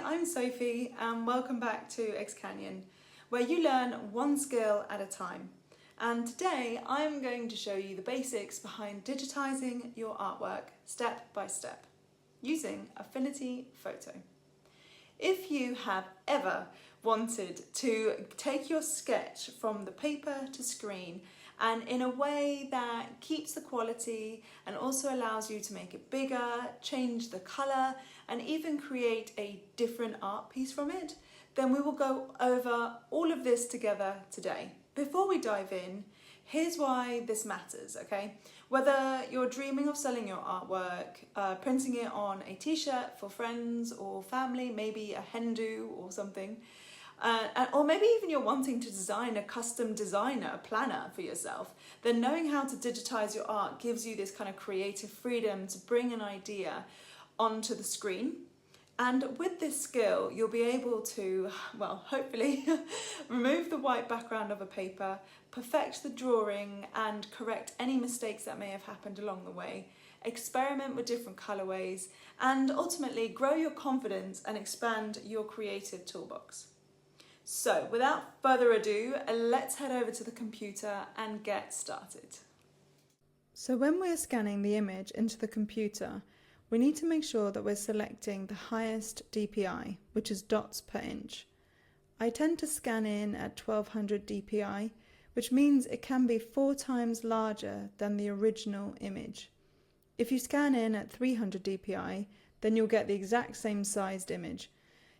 I'm Sophie and welcome back to Xcanyon, where you learn one skill at a time. And today I'm going to show you the basics behind digitizing your artwork step by step using Affinity Photo. If you have ever wanted to take your sketch from the paper to screen and in a way that keeps the quality and also allows you to make it bigger, change the colour and even create a different art piece from it, then we will go over all of this together today. Before we dive in, here's why this matters, okay? Whether you're dreaming of selling your artwork, printing it on a t-shirt for friends or family, maybe a hen do or something, or maybe even you're wanting to design a custom designer, a planner for yourself, then knowing how to digitize your art gives you this kind of creative freedom to bring an idea onto the screen. And with this skill, you'll be able to, well, hopefully, remove the white background of a paper, perfect the drawing and correct any mistakes that may have happened along the way, experiment with different colorways, and ultimately grow your confidence and expand your creative toolbox. So without further ado, let's head over to the computer and get started. So when we're scanning the image into the computer, we need to make sure that we're selecting the highest DPI, which is dots per inch. I tend to scan in at 1200 DPI, which means it can be 4 times larger than the original image. If you scan in at 300 DPI, then you'll get the exact same sized image.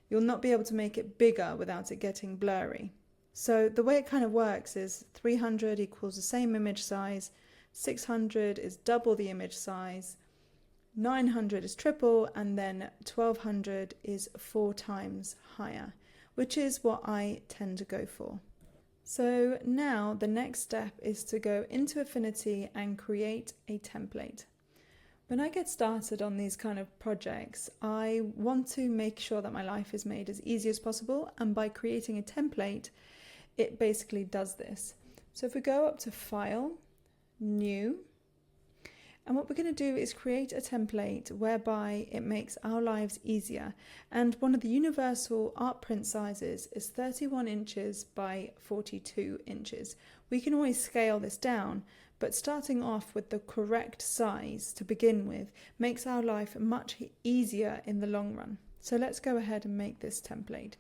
You'll not be able to make it bigger without it getting blurry. So the way it kind of works is 300 equals the same image size, 600 is double the image size, 900 is triple, and then 1200 is 4 times higher, which is what I tend to go for. So now the next step is to go into Affinity and create a template. When I get started on these kind of projects, I want to make sure that my life is made as easy as possible, and by creating a template, it basically does this. So if we go up to File, New, and what we're going to do is create a template whereby it makes our lives easier. And one of the universal art print sizes is 31 inches by 42 inches. We can always scale this down, but starting off with the correct size to begin with makes our life much easier in the long run. So let's go ahead and make this template.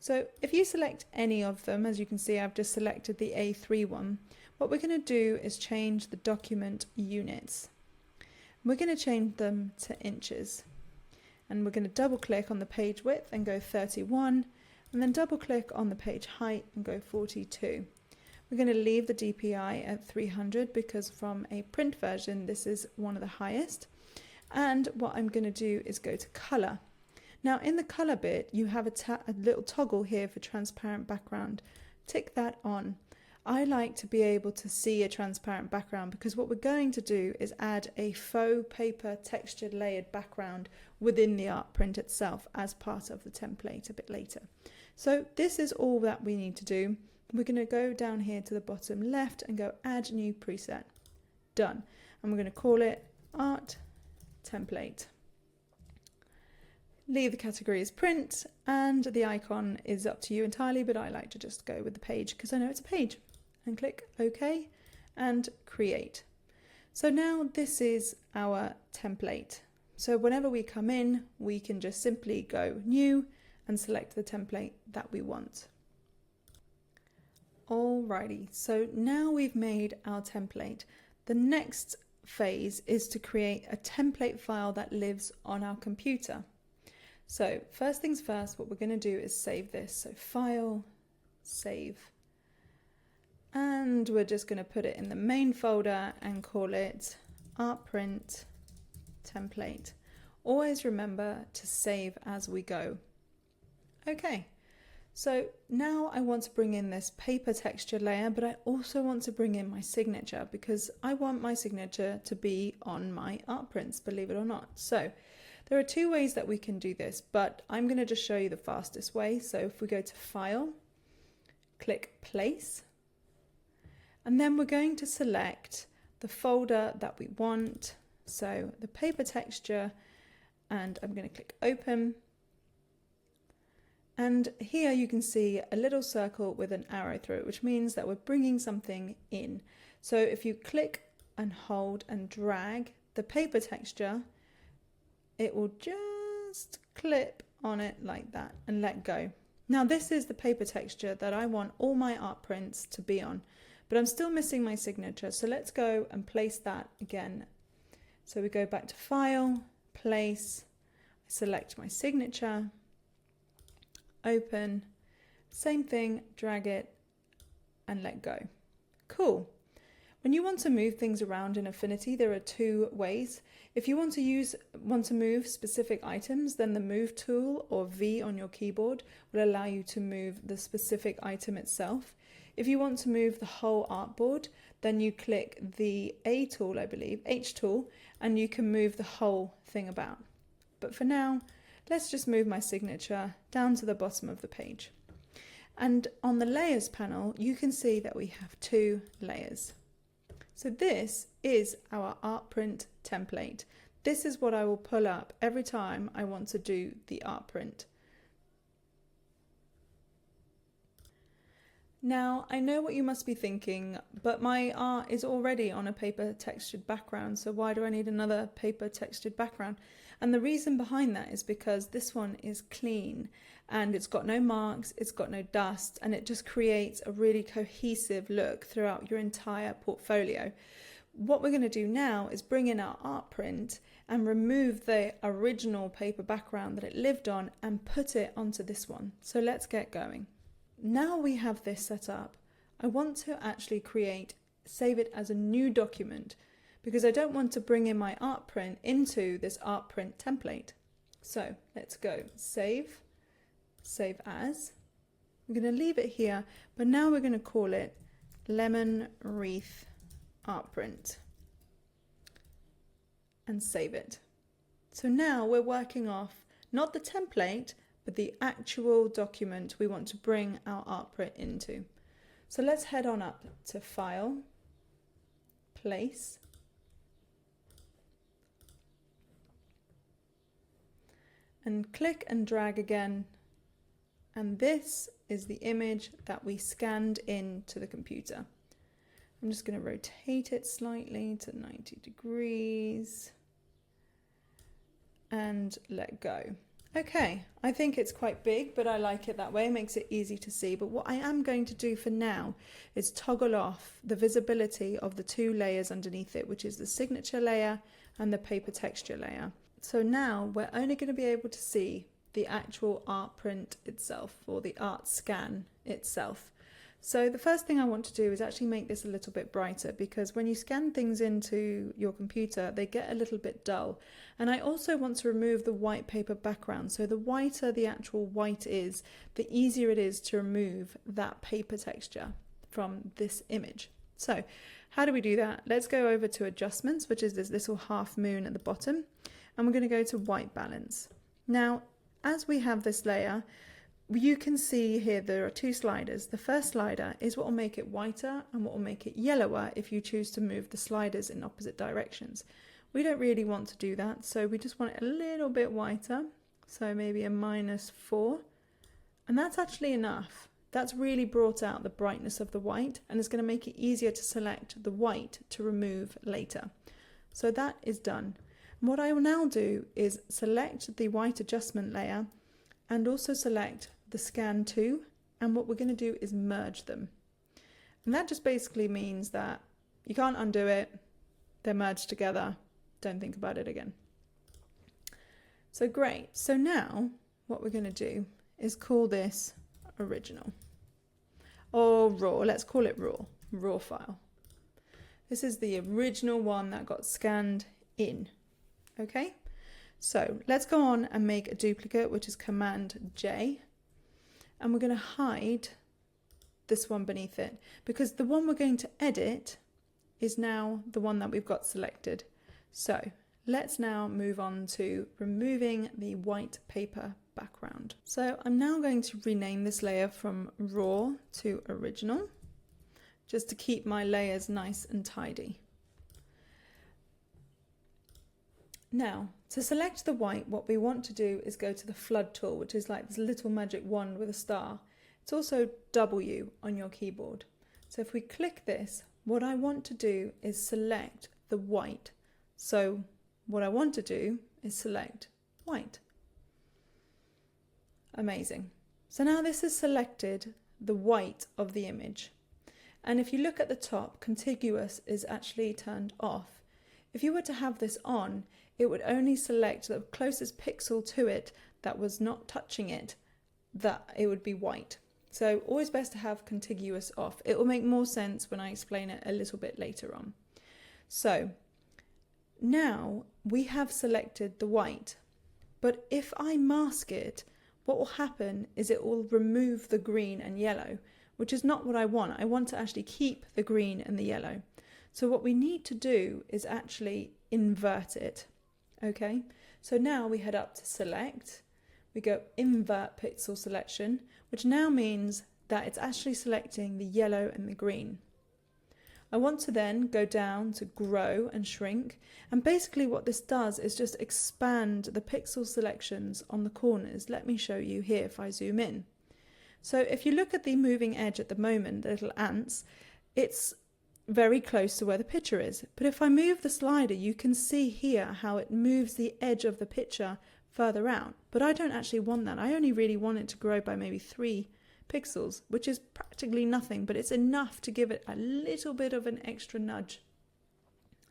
So if you select any of them, as you can see, I've just selected the A3 one. What we're going to do is change the document units. We're going to change them to inches. And we're going to double click on the page width and go 31, and then double click on the page height and go 42. We're going to leave the DPI at 300 because from a print version this is one of the highest. And what I'm going to do is go to color. Now in the color bit you have a little toggle here for transparent background. Tick that on. I like to be able to see a transparent background because what we're going to do is add a faux paper textured layered background within the art print itself as part of the template a bit later. So this is all that we need to do. We're going to go down here to the bottom left and go add new preset. Done. And we're going to call it art template. Leave the category as print, and the icon is up to you entirely, but I like to just go with the page because I know it's a page. And click OK and create. So now this is our template. So whenever we come in, we can just simply go new and select the template that we want. Alrighty, so now we've made our template. The next phase is to create a template file that lives on our computer. So first things first, what we're going to do is save this. So File, Save. And we're just going to put it in the main folder and call it Art Print Template. Always remember to save as we go. Okay. So now I want to bring in this paper texture layer, but I also want to bring in my signature because I want my signature to be on my art prints, believe it or not. So there are 2 ways that we can do this, but I'm going to just show you the fastest way. So if we go to File, click Place, and then we're going to select the folder that we want. So the paper texture, and I'm going to click Open. And here you can see a little circle with an arrow through it, which means that we're bringing something in. So if you click and hold and drag the paper texture, it will just clip on it like that and let go. Now this is the paper texture that I want all my art prints to be on, but I'm still missing my signature. So let's go and place that again. So we go back to File, Place, I select my signature, open, same thing, drag it and let go. Cool. When you want to move things around in Affinity, there are two ways. If you want to move specific items, then the Move tool or V on your keyboard will allow you to move the specific item itself. If you want to move the whole artboard, then you click the A tool, I believe, H tool, and you can move the whole thing about. But for now, let's just move my signature down to the bottom of the page. And on the Layers panel, you can see that we have two layers. So this is our art print template. This is what I will pull up every time I want to do the art print. Now, I know what you must be thinking, but my art is already on a paper textured background, so why do I need another paper textured background? And the reason behind that is because this one is clean and it's got no marks, it's got no dust, and it just creates a really cohesive look throughout your entire portfolio. What we're going to do now is bring in our art print and remove the original paper background that it lived on and put it onto this one. So let's get going. Now we have this set up, I want to actually save it as a new document because I don't want to bring in my art print into this art print template. So let's go save as. We're going to leave it here, but now we're going to call it Lemon Wreath Art Print and save it. So now we're working off not the template, but the actual document we want to bring our art print into. So let's head on up to File, Place, and click and drag again. And this is the image that we scanned into the computer. I'm just going to rotate it slightly to 90 degrees and let go. Okay, I think it's quite big, but I like it that way. It makes it easy to see. But what I am going to do for now is toggle off the visibility of the two layers underneath it, which is the signature layer and the paper texture layer. So now we're only going to be able to see the actual art print itself, or the art scan itself. So the first thing I want to do is actually make this a little bit brighter, because when you scan things into your computer, they get a little bit dull. And I also want to remove the white paper background. So the whiter the actual white is, the easier it is to remove that paper texture from this image. So how do we do that? Let's go over to adjustments, which is this little half moon at the bottom. And we're going to go to white balance. Now, as we have this layer, you can see here there are two sliders. The first slider is what will make it whiter and what will make it yellower if you choose to move the sliders in opposite directions. We don't really want to do that, so we just want it a little bit whiter, so maybe a -4, and that's actually enough. That's really brought out the brightness of the white, and it's going to make it easier to select the white to remove later. So that is done. And what I will now do is select the white adjustment layer and also select the scan to, and what we're going to do is merge them. And that just basically means that you can't undo it, they're merged together, don't think about it again. So great, so now what we're going to do is call this original, or raw, let's call it raw file. This is the original one that got scanned in, okay? So let's go on and make a duplicate, which is Command J, and we're going to hide this one beneath it, because the one we're going to edit is now the one that we've got selected. So let's now move on to removing the white paper background. So I'm now going to rename this layer from raw to original, just to keep my layers nice and tidy. Now, to select the white, what we want to do is go to the flood tool, which is like this little magic wand with a star. It's also W on your keyboard. So if we click this, what I want to do is select the white. So what I want to do is select white. Amazing. So now this has selected the white of the image. And if you look at the top, contiguous is actually turned off. If you were to have this on, it would only select the closest pixel to it that was not touching it, that it would be white. So always best to have contiguous off. It will make more sense when I explain it a little bit later on. So now we have selected the white, but if I mask it, what will happen is it will remove the green and yellow, which is not what I want. I want to actually keep the green and the yellow. So what we need to do is actually invert it. Okay, so now we head up to select, we go invert pixel selection, which now means that it's actually selecting the yellow and the green. I want to then go down to grow and shrink, and basically what this does is just expand the pixel selections on the corners. Let me show you here if I zoom in. So if you look at the moving edge at the moment, the little ants, it's very close to where the picture is. But if I move the slider, you can see here how it moves the edge of the picture further out. But I don't actually want that. I only really want it to grow by maybe 3 pixels, which is practically nothing, but it's enough to give it a little bit of an extra nudge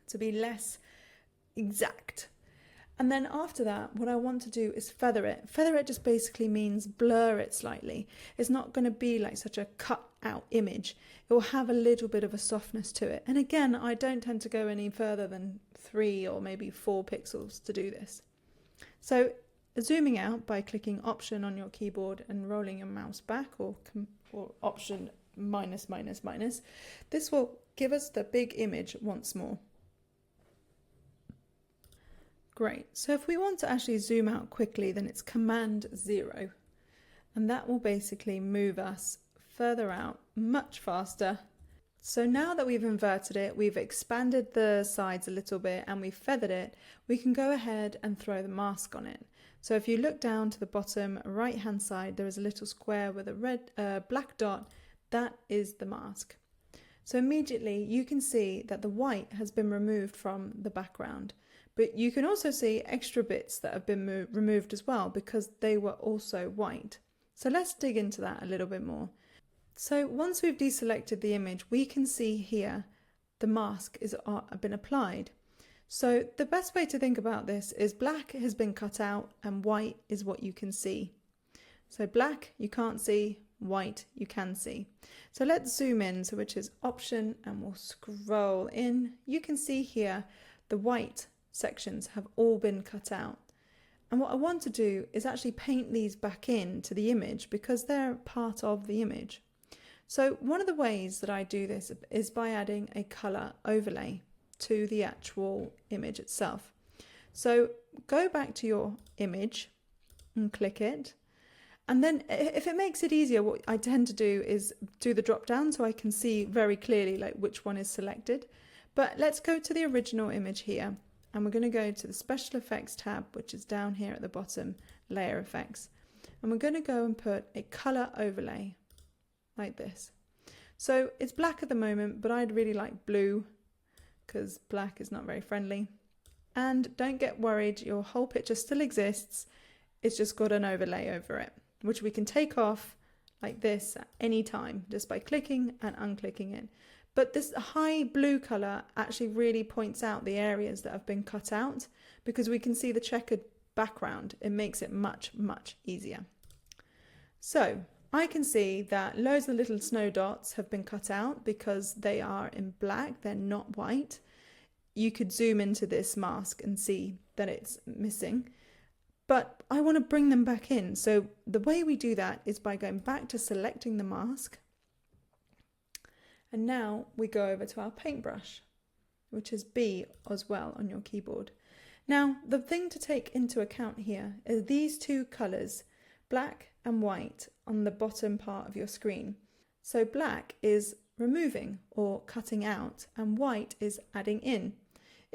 to be less exact. And then after that, what I want to do is feather it. Feather it just basically means blur it slightly. It's not going to be like such a cut out image. It will have a little bit of a softness to it. And again, I don't tend to go any further than 3 or maybe 4 pixels to do this. So zooming out by clicking Option on your keyboard and rolling your mouse back, or Option minus, this will give us the big image once more. Great, so if we want to actually zoom out quickly, then it's Command 0, and that will basically move us further out much faster. So now that we've inverted it, we've expanded the sides a little bit and we've feathered it, we can go ahead and throw the mask on it. So if you look down to the bottom right hand side, there is a little square with a black dot. That is the mask. So immediately you can see that the white has been removed from the background. But you can also see extra bits that have been removed as well because they were also white. So let's dig into that a little bit more. So once we've deselected the image, we can see here the mask has been applied. So the best way to think about this is black has been cut out and white is what you can see. So black you can't see, white you can see. So let's zoom in, so which is Option, and we'll scroll in. You can see here the white sections have all been cut out. And what I want to do is actually paint these back in to the image because they're part of the image. So one of the ways that I do this is by adding a colour overlay to the actual image itself. So go back to your image and click it. And then if it makes it easier, what I tend to do is do the drop down so I can see very clearly like which one is selected. But let's go to the original image here. And we're going to go to the Special Effects tab, which is down here at the bottom, Layer Effects. And we're going to go and put a colour overlay like this. So it's black at the moment, but I'd really like blue because black is not very friendly. And don't get worried, your whole picture still exists. It's just got an overlay over it, which we can take off like this at any time just by clicking and unclicking it. But this high blue colour actually really points out the areas that have been cut out because we can see the checkered background. It makes it much, much easier. So I can see that loads of little snow dots have been cut out because they are in black, they're not white. You could zoom into this mask and see that it's missing. But I want to bring them back in. So the way we do that is by going back to selecting the mask. And now we go over to our paintbrush, which is B as well on your keyboard. Now, the thing to take into account here is these two colours, black and white, on the bottom part of your screen. So black is removing or cutting out and white is adding in.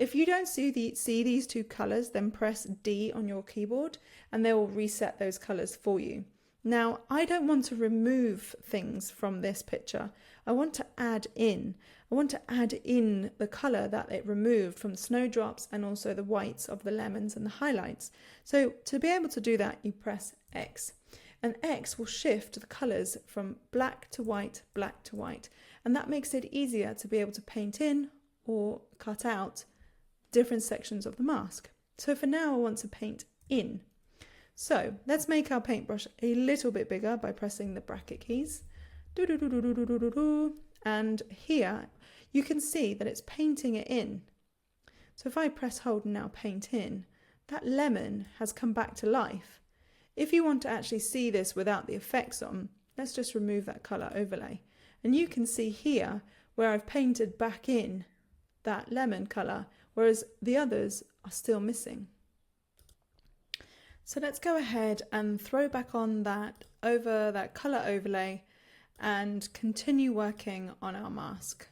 If you don't see these two colours, then press D on your keyboard and they will reset those colours for you. Now, I don't want to remove things from this picture. I want to add in. I want to add in the colour that it removed from the snowdrops and also the whites of the lemons and the highlights. So to be able to do that, you press X. And X will shift the colours from black to white, and that makes it easier to be able to paint in or cut out different sections of the mask. So for now I want to paint in. So let's make our paintbrush a little bit bigger by pressing the bracket keys. And here you can see that it's painting it in. So if I press hold and now paint in, that lemon has come back to life. If you want to actually see this without the effects on, let's just remove that colour overlay. And you can see here where I've painted back in that lemon colour, whereas the others are still missing. So let's go ahead and throw back on that colour overlay and continue working on our mask.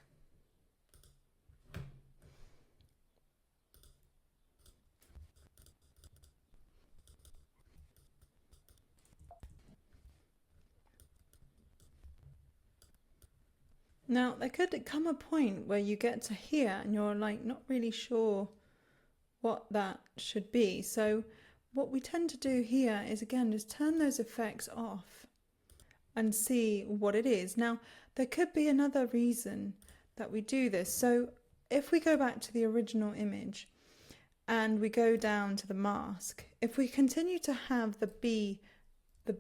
Now, there could come a point where you get to here and you're like not really sure what that should be. So what we tend to do here is again just turn those effects off and see what it is. Now, there could be another reason that we do this. So if we go back to the original image and we go down to the mask, if we continue to have the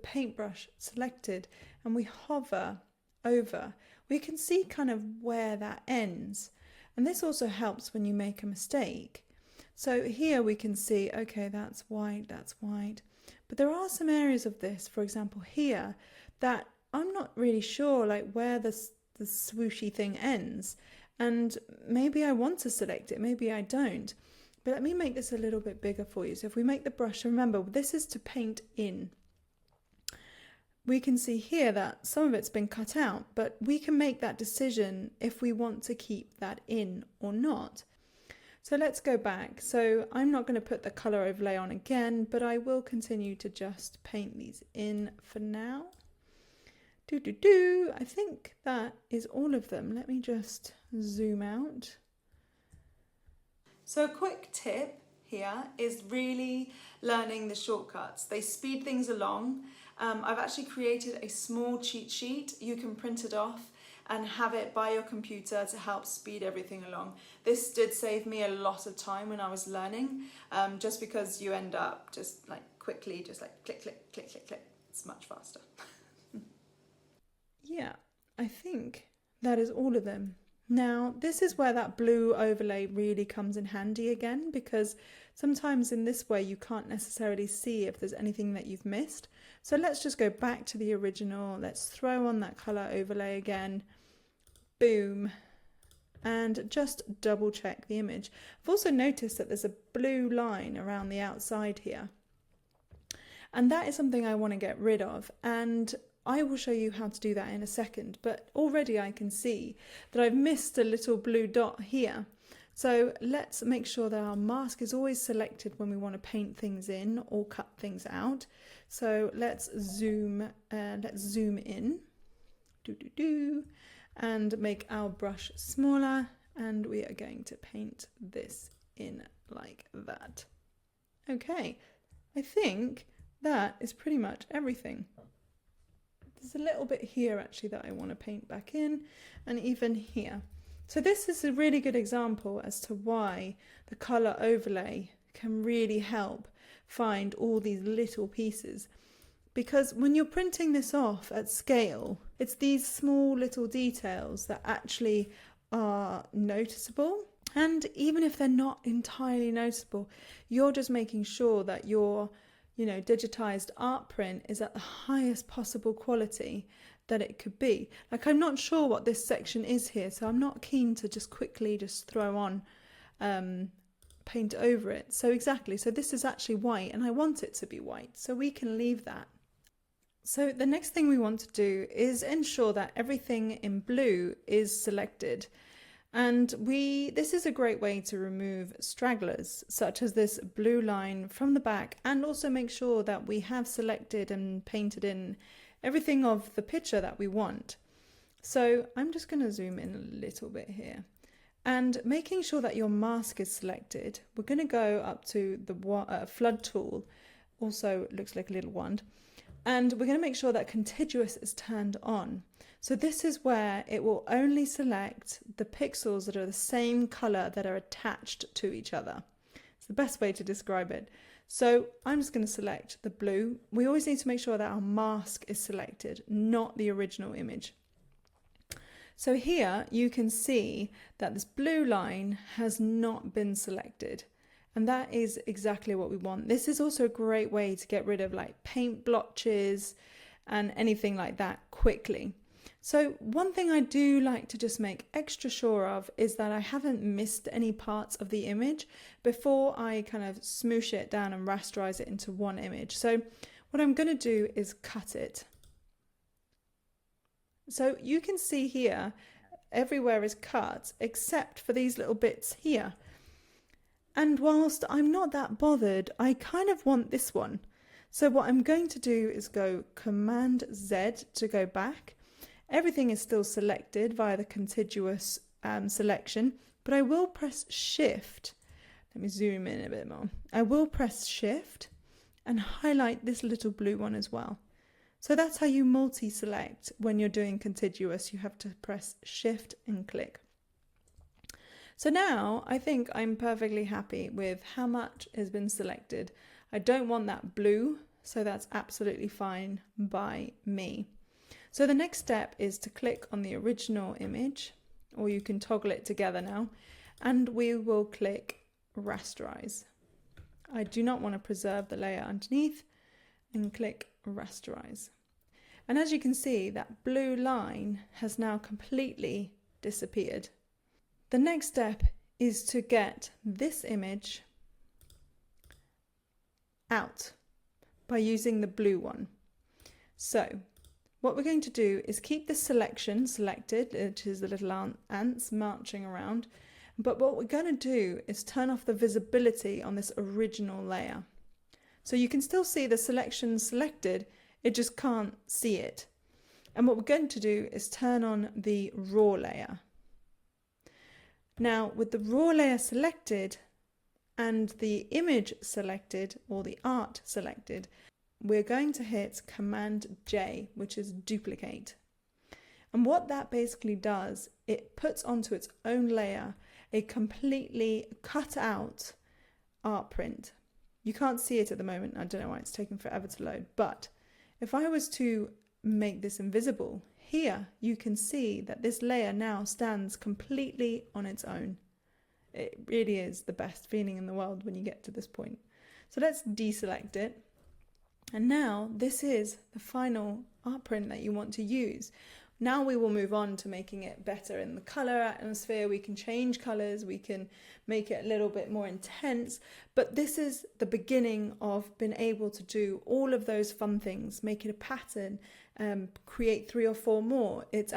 paintbrush selected and we hover over, we can see kind of where that ends. And this also helps when you make a mistake. So here we can see, okay, that's white. But there are some areas of this, for example here, that I'm not really sure like where the swooshy thing ends. And maybe I want to select it, maybe I don't. But let me make this a little bit bigger for you. So if we make the brush, remember this is to paint in. We can see here that some of it's been cut out, but we can make that decision if we want to keep that in or not. So let's go back. So I'm not going to put the colour overlay on again, but I will continue to just paint these in for now. I think that is all of them. Let me just zoom out. So a quick tip here is really learning the shortcuts. They speed things along. I've actually created a small cheat sheet. You can print it off and have it by your computer to help speed everything along. This did save me a lot of time when I was learning, just because you end up just like quickly, just like click, click, click, click, click. It's much faster. Yeah, I think that is all of them. Now, this is where that blue overlay really comes in handy again, because sometimes in this way you can't necessarily see if there's anything that you've missed. So let's just go back to the original. Let's throw on that colour overlay again. Boom. And just double check the image. I've also noticed that there's a blue line around the outside here. And that is something I want to get rid of. And I will show you how to do that in a second, but already I can see that I've missed a little blue dot here. So let's make sure that our mask is always selected when we want to paint things in or cut things out. So let's zoom in, and make our brush smaller, and we are going to paint this in like that. Okay, I think that is pretty much everything. There's a little bit here actually that I want to paint back in, and even here. So this is a really good example as to why the colour overlay can really help find all these little pieces. Because when you're printing this off at scale, it's these small little details that actually are noticeable. And even if they're not entirely noticeable, you're just making sure that your digitized art print is at the highest possible quality that it could be. Like, I'm not sure what this section is here, so I'm not keen to just quickly just throw on paint over it. So exactly, so this is actually white and I want it to be white, so we can leave that. So the next thing we want to do is ensure that everything in blue is selected. And this is a great way to remove stragglers, such as this blue line from the back, and also make sure that we have selected and painted in everything of the picture that we want. So I'm just going to zoom in a little bit here. And making sure that your mask is selected, we're going to go up to the flood tool, also looks like a little wand, and we're going to make sure that contiguous is turned on. So this is where it will only select the pixels that are the same color that are attached to each other. It's the best way to describe it. So I'm just going to select the blue. We always need to make sure that our mask is selected, not the original image. So here you can see that this blue line has not been selected, and that is exactly what we want. This is also a great way to get rid of like paint blotches and anything like that quickly. So one thing I do like to just make extra sure of is that I haven't missed any parts of the image before I kind of smoosh it down and rasterize it into one image. So what I'm going to do is cut it. So you can see here, everywhere is cut except for these little bits here. And whilst I'm not that bothered, I kind of want this one. So what I'm going to do is go Command Z to go back. Everything is still selected via the contiguous selection, but I will press Shift. Let me zoom in a bit more. I will press Shift and highlight this little blue one as well. So that's how you multi-select when you're doing contiguous. You have to press Shift and click. So now I think I'm perfectly happy with how much has been selected. I don't want that blue, so that's absolutely fine by me. So the next step is to click on the original image, or you can toggle it together now, and we will click Rasterize. I do not want to preserve the layer underneath, and click Rasterize. And as you can see, that blue line has now completely disappeared. The next step is to get this image out by using the blue one. So what we're going to do is keep the selection selected, which is the little ants marching around, but what we're going to do is turn off the visibility on this original layer. So you can still see the selection selected, it just can't see it. And what we're going to do is turn on the raw layer. Now with the raw layer selected and the image selected, or the art selected, we're going to hit Command J, which is duplicate. And what that basically does, it puts onto its own layer a completely cut out art print. You can't see it at the moment. I don't know why it's taking forever to load, but if I was to make this invisible, here you can see that this layer now stands completely on its own. It really is the best feeling in the world when you get to this point. So let's deselect it. And now this is the final art print that you want to use. Now we will move on to making it better in the color atmosphere. We can change colors, we can make it a little bit more intense, but this is the beginning of being able to do all of those fun things, make it a pattern, create 3 or 4 more. It's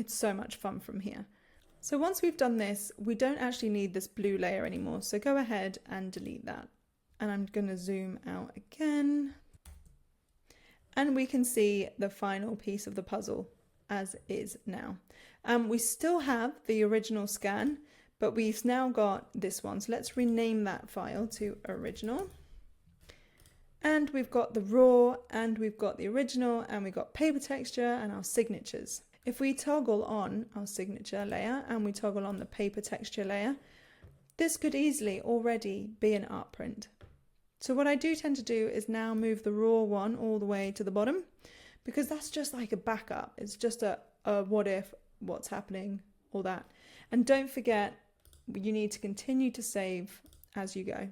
so much fun from here. So once we've done this, we don't actually need this blue layer anymore. So go ahead and delete that. And I'm going to zoom out again. And we can see the final piece of the puzzle as is now. We still have the original scan, but we've now got this one. So let's rename that file to original. And we've got the raw, and we've got the original, and we've got paper texture and our signatures. If we toggle on our signature layer and we toggle on the paper texture layer, this could easily already be an art print. So what I do tend to do is now move the raw one all the way to the bottom, because that's just like a backup. It's just a what if, what's happening, all that. And don't forget, you need to continue to save as you go.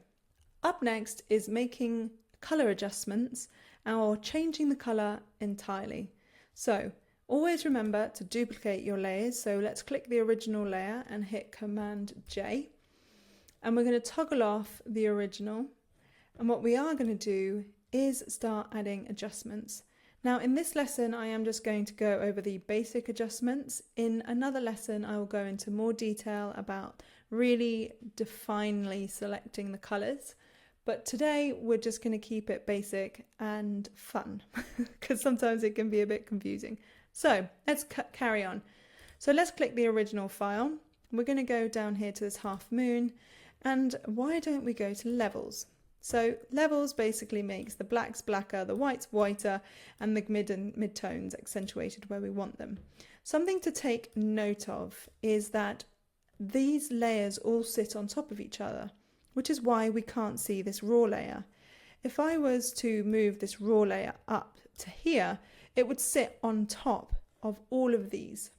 Up next is making color adjustments or changing the color entirely. So always remember to duplicate your layers. So let's click the original layer and hit Command J. And we're going to toggle off the original. And what we are going to do is start adding adjustments. Now in this lesson I am just going to go over the basic adjustments. In another lesson I will go into more detail about really finely selecting the colours, but today we're just going to keep it basic and fun because sometimes it can be a bit confusing. So let's carry on. So let's click the original file. We're going to go down here to this half moon, and why don't we go to levels? So levels basically makes the blacks blacker, the whites whiter, and the mid and mid-tones accentuated where we want them. Something to take note of is that these layers all sit on top of each other, which is why we can't see this raw layer. If I was to move this raw layer up to here, it would sit on top of all of these.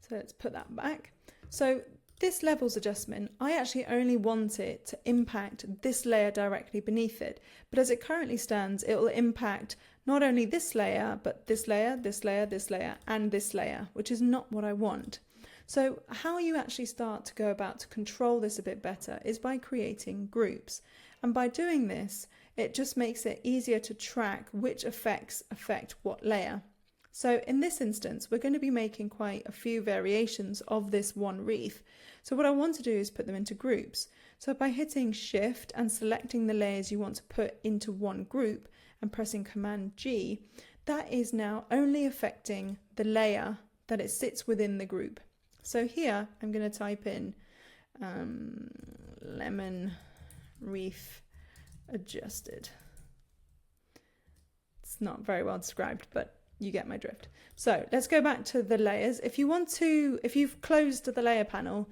So let's put that back. So this levels adjustment, I actually only want it to impact this layer directly beneath it. But as it currently stands, it will impact not only this layer, but this layer, this layer, this layer, and this layer, which is not what I want. So how you actually start to go about to control this a bit better is by creating groups. And by doing this, it just makes it easier to track which effects affect what layer. So in this instance, we're going to be making quite a few variations of this one wreath. So what I want to do is put them into groups. So by hitting Shift and selecting the layers you want to put into one group and pressing Command G, that is now only affecting the layer that it sits within the group. So here I'm going to type in lemon wreath adjusted. It's not very well described, but you get my drift. So let's go back to the layers. If you've closed the layer panel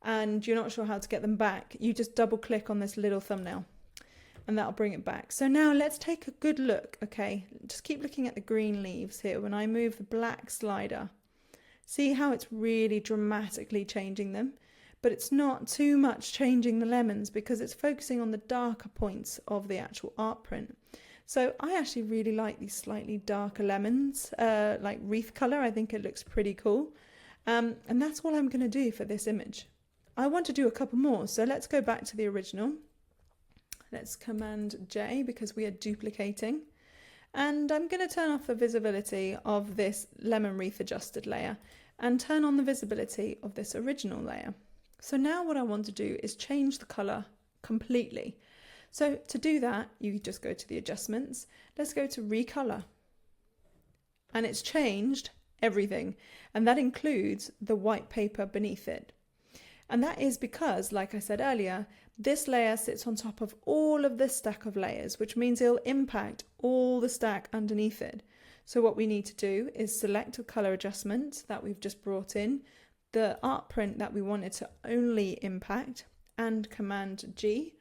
and you're not sure how to get them back, you just double click on this little thumbnail and that'll bring it back. So now let's take a good look, okay? Just keep looking at the green leaves here. When I move the black slider, see how it's really dramatically changing them, but it's not too much changing the lemons because it's focusing on the darker points of the actual art print. So I actually really like these slightly darker lemons, like wreath colour. I think it looks pretty cool. And that's all I'm going to do for this image. I want to do a couple more, so let's go back to the original. Let's Command J because we are duplicating. And I'm going to turn off the visibility of this lemon wreath adjusted layer and turn on the visibility of this original layer. So now what I want to do is change the colour completely. So to do that, you just go to the adjustments. Let's go to recolor. And it's changed everything. And that includes the white paper beneath it. And that is because, like I said earlier, this layer sits on top of all of this stack of layers, which means it'll impact all the stack underneath it. So what we need to do is select the color adjustment that we've just brought in, the art print that we wanted to only impact, and Command G.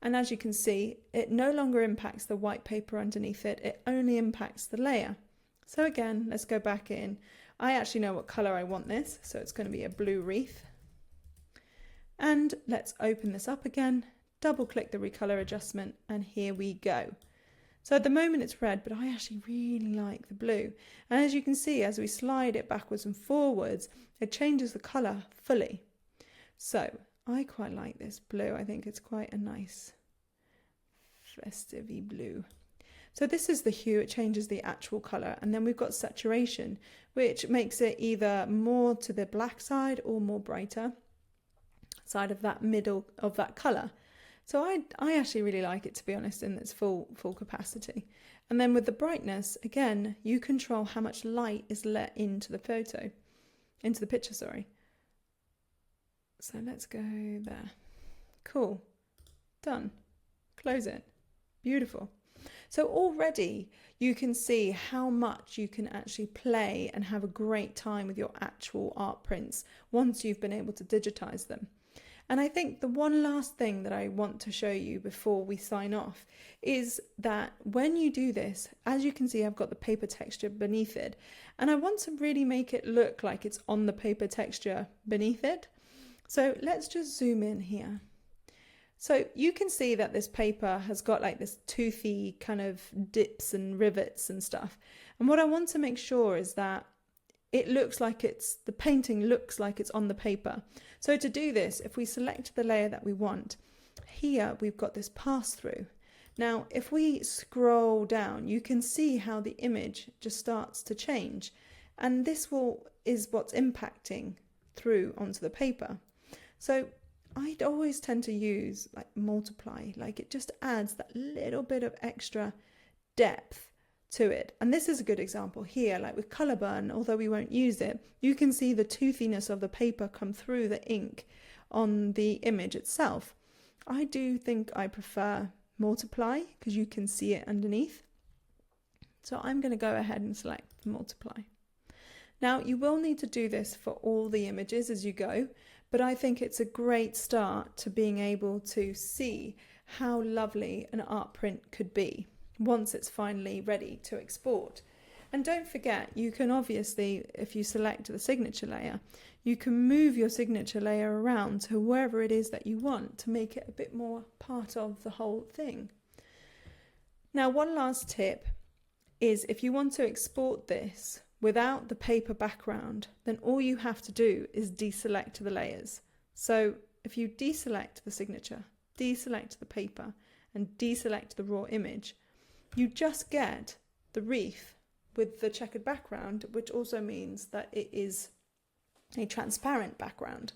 And as you can see, it no longer impacts the white paper underneath it, it only impacts the layer. So again, let's go back in. I actually know what colour I want this, so it's going to be a blue wreath. And let's open this up again, double click the recolor adjustment, and here we go. So at the moment it's red, but I actually really like the blue. And as you can see, as we slide it backwards and forwards, it changes the colour fully. So I quite like this blue. I think it's quite a nice festive-y blue. So this is the hue, it changes the actual colour, and then we've got saturation, which makes it either more to the black side or more brighter side of that middle of that colour. So I actually really like it, to be honest, in its full capacity. And then with the brightness, again, you control how much light is let into the picture, sorry. So let's go there. Cool. Done. Close it. Beautiful. So already you can see how much you can actually play and have a great time with your actual art prints once you've been able to digitize them. And I think the one last thing that I want to show you before we sign off is that when you do this, as you can see, I've got the paper texture beneath it, and I want to really make it look like it's on the paper texture beneath it. So let's just zoom in here. So you can see that this paper has got like this toothy kind of dips and rivets and stuff. And what I want to make sure is that it looks like the painting looks like it's on the paper. So to do this, if we select the layer that we want, here we've got this pass through. Now, if we scroll down, you can see how the image just starts to change. And this is what's impacting through onto the paper. So I'd always tend to use like multiply, like it just adds that little bit of extra depth to it. And this is a good example here, like with colour burn, although we won't use it, you can see the toothiness of the paper come through the ink on the image itself. I do think I prefer multiply because you can see it underneath. So I'm going to go ahead and select multiply. Now you will need to do this for all the images as you go, but I think it's a great start to being able to see how lovely an art print could be once it's finally ready to export. And don't forget, you can obviously, if you select the signature layer, you can move your signature layer around to wherever it is that you want to make it a bit more part of the whole thing. Now, one last tip is if you want to export this without the paper background, then all you have to do is deselect the layers. So if you deselect the signature, deselect the paper, and deselect the raw image, you just get the wreath with the checkered background, which also means that it is a transparent background.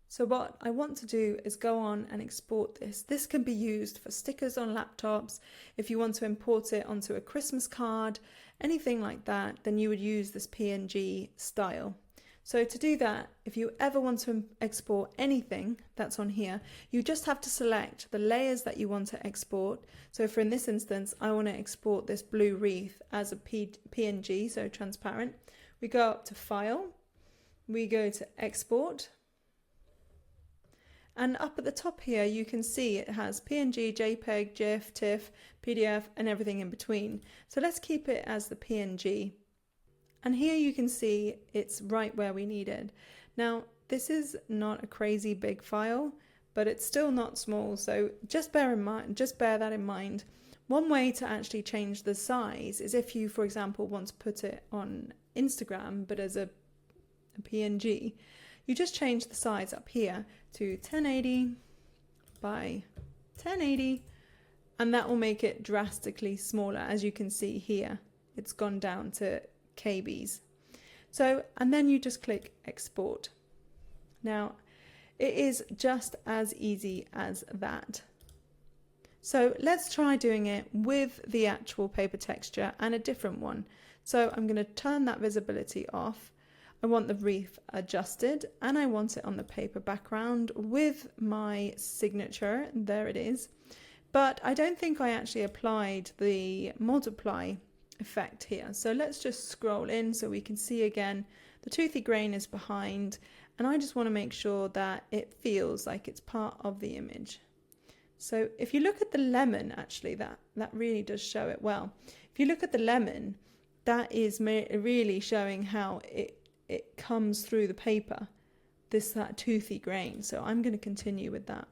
So what I want to do is go on and export this. This can be used for stickers on laptops. If you want to import it onto a Christmas card, anything like that, then you would use this PNG style. So to do that, if you ever want to export anything that's on here, you just have to select the layers that you want to export. So for in this instance, I want to export this blue wreath as a PNG, so transparent. We go up to File, we go to Export, and up at the top here you can see it has PNG, JPEG, GIF, TIFF, PDF and everything in between. So let's keep it as the PNG. And here you can see it's right where we need it. Now, this is not a crazy big file, but it's still not small. So just bear that in mind. One way to actually change the size is if you, for example, want to put it on Instagram, but as a PNG, you just change the size up here to 1080 by 1080, and that will make it drastically smaller. As you can see here, it's gone down to KBs. So, and then you just click export. Now, it is just as easy as that. So let's try doing it with the actual paper texture and a different one. So I'm going to turn that visibility off. I want the wreath adjusted and I want it on the paper background with my signature. There it is. But I don't think I actually applied the multiply effect here. So let's just scroll in so we can see again the toothy grain is behind, and I just want to make sure that it feels like it's part of the image. So if you look at the lemon, actually that really does show it well. If you look at the lemon, that is really showing how it comes through the paper, that toothy grain. So I'm going to continue with that.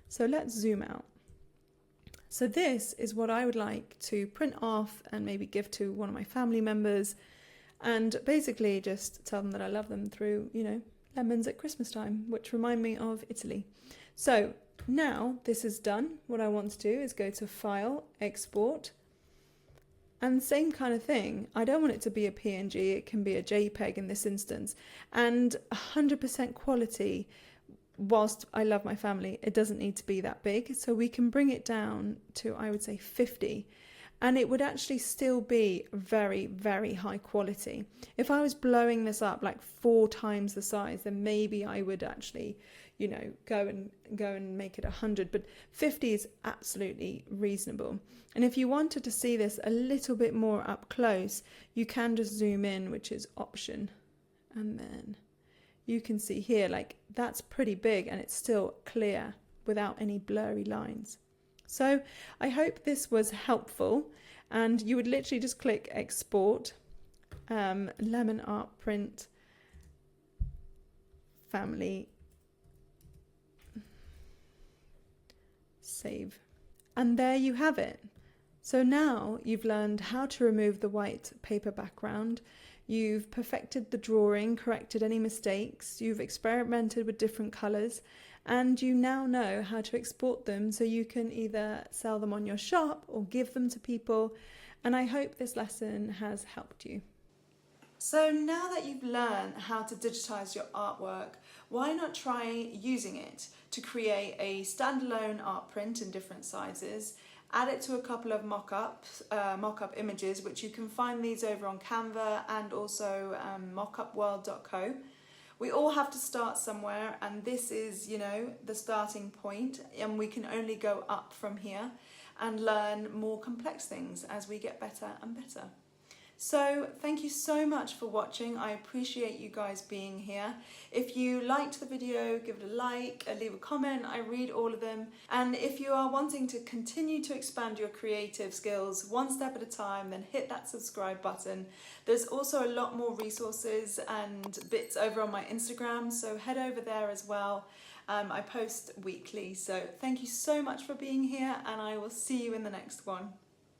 So let's zoom out. So this is what I would like to print off and maybe give to one of my family members, and basically just tell them that I love them through, lemons at Christmas time, which remind me of Italy. So now this is done. What I want to do is go to File, Export, and same kind of thing. I don't want it to be a PNG, it can be a JPEG in this instance, and 100% quality. Whilst I love my family, it doesn't need to be that big, so we can bring it down to, I would say, 50, and it would actually still be very, very high quality. If I was blowing this up like 4 times the size, then maybe I would actually, go and make it 100, but 50 is absolutely reasonable. And if you wanted to see this a little bit more up close, you can just zoom in, which is Option, and then you can see here, like that's pretty big and it's still clear without any blurry lines. So I hope this was helpful, and you would literally just click Export, Lemon Art Print, Family, Save. And there you have it. So now you've learned how to remove the white paper background. You've perfected the drawing, corrected any mistakes, you've experimented with different colours, and you now know how to export them so you can either sell them on your shop or give them to people, and I hope this lesson has helped you. So now that you've learned how to digitize your artwork, why not try using it to create a standalone art print in different sizes, add it to a couple of mock-up images, which you can find these over on Canva and also mockupworld.co. We all have to start somewhere, and this is, the starting point, and we can only go up from here and learn more complex things as we get better and better. So thank you so much for watching. I appreciate you guys being here. If you liked the video, give it a like, leave a comment. I read all of them. And if you are wanting to continue to expand your creative skills one step at a time, then hit that subscribe button. There's also a lot more resources and bits over on my Instagram, so head over there as well. I post weekly. So thank you so much for being here, and I will see you in the next one.